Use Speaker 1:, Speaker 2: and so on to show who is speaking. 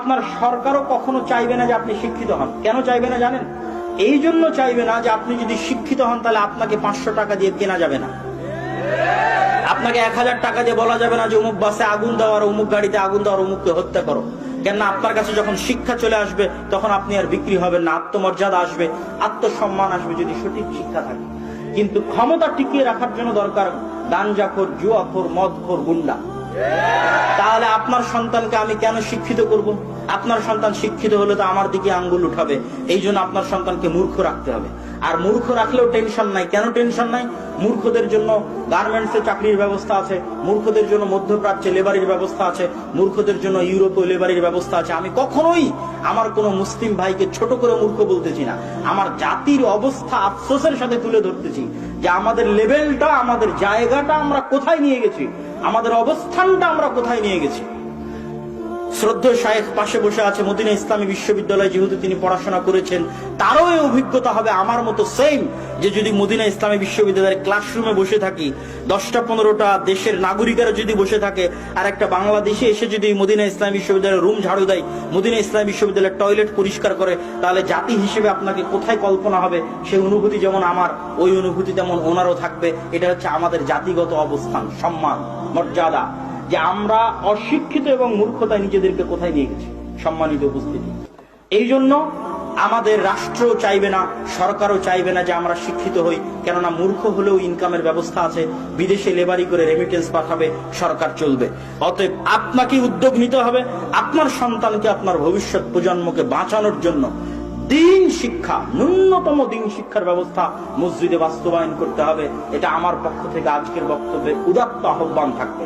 Speaker 1: আপনার সরকারও কখনো চাইবে না যে আপনি শিক্ষিত হন। কেন চাইবে না জানেন? এই জন্য চাইবে না যে আপনি যদি শিক্ষিত হন তাহলে আপনাকে 500 টাকা দিয়ে কেনা যাবে না, আপনাকে 1000 টাকা দিয়ে বলা যাবে না যে অমুক বাসে আগুন দেওয়ার, অমুক গাড়িতে আগুন দেওয়ার, অমুককে হত্যা করো। কেন না? আপনার কাছে যখন শিক্ষা চলে আসবে তখন আপনি আর বিক্রি হবেন না, আত্মমর্যাদা আসবে, আত্মসম্মান আসবে যদি সঠিক শিক্ষা থাকে। কিন্তু ক্ষমতা টিকিয়ে রাখার জন্য দরকার গাঞ্জাখোর, জুয়াখোর, মদখোর, গুন্ডা। তাহলে আপনার সন্তানকে আমি কেন শিক্ষিত করব? আপনার সন্তান শিক্ষিত হলে তো আমার দিকে আঙ্গুল উঠাবে। এই জন্য আপনার সন্তানকে মূর্খ রাখতে হবে। আর মূর্খ রাখলেও টেনশন নাই। কেন টেনশন নাই? মূর্খদের জন্য গার্মেন্টসে চাকরির ব্যবস্থা আছে, মূর্খদের জন্য মধ্যপ্রাচ্যে লেবারির ব্যবস্থা আছে, মূর্খদের জন্য ইউরোপীয় লেবারির ব্যবস্থা আছে। আমি কখনোই আমার কোন মুসলিম ভাইকে ছোট করে মূর্খ বলতেছি না, আমার জাতির অবস্থা আফসোসের সাথে তুলে ধরতেছি যে আমাদের লেভেলটা, আমাদের জায়গাটা আমরা কোথায় নিয়ে গেছি, আমাদের অবস্থানটা আমরা কোথায় নিয়ে গেছি। শ্রদ্ধেয় শায়েখ পাশে বসে আছে, মদিনা ইসলামী বিশ্ববিদ্যালয়ে যেহেতু তিনি পড়াশোনা করেছেন, তারও এই অভিজ্ঞতা হবে আমার মতো সেম, যে যদি মদিনা ইসলামী বিশ্ববিদ্যালয়ের ক্লাসরুমে বসে থাকি, 10-15টা দেশের নাগরিকেরা যদি বসে থাকে, আর একটা বাংলাদেশে এসে যদি মদিনা ইসলামী বিশ্ববিদ্যালয়ের রুম ঝাড়ু দেয়, মদিনা ইসলামী বিশ্ববিদ্যালয়ের টয়লেট পরিষ্কার করে, তাহলে জাতি হিসেবে আপনাকে কোথায় কল্পনা হবে? সেই অনুভূতি যেমন আমার, ওই অনুভূতি তেমন ওনারও থাকবে। এটা হচ্ছে আমাদের জাতিগত অবস্থান, সম্মান, মর্যাদা, যে আমরা অশিক্ষিত এবং মূর্খতায় নিজেদেরকে কোথায় নিয়ে গেছি। সম্মানিত উপস্থিতি, এই জন্য আমাদের রাষ্ট্র চাইবে না, সরকারও চাইবে না যে আমরা শিক্ষিত হই। কেননা মূর্খ হলেও ইনকামের ব্যবস্থা আছে, বিদেশে লেবারি করে রেমিটেন্স পাঠাবে, সরকার চলবে। অতএব আপনাকে উদ্যোগ নিতে হবে, আপনার সন্তানকে, আপনার ভবিষ্যৎ প্রজন্মকে বাঁচানোর জন্য দিন শিক্ষা, ন্যূনতম দিন শিক্ষার ব্যবস্থা মসজিদে বাস্তবায়ন করতে হবে। এটা আমার পক্ষ থেকে আজকের বক্তব্যে উদাত্ত আহ্বান থাকবে।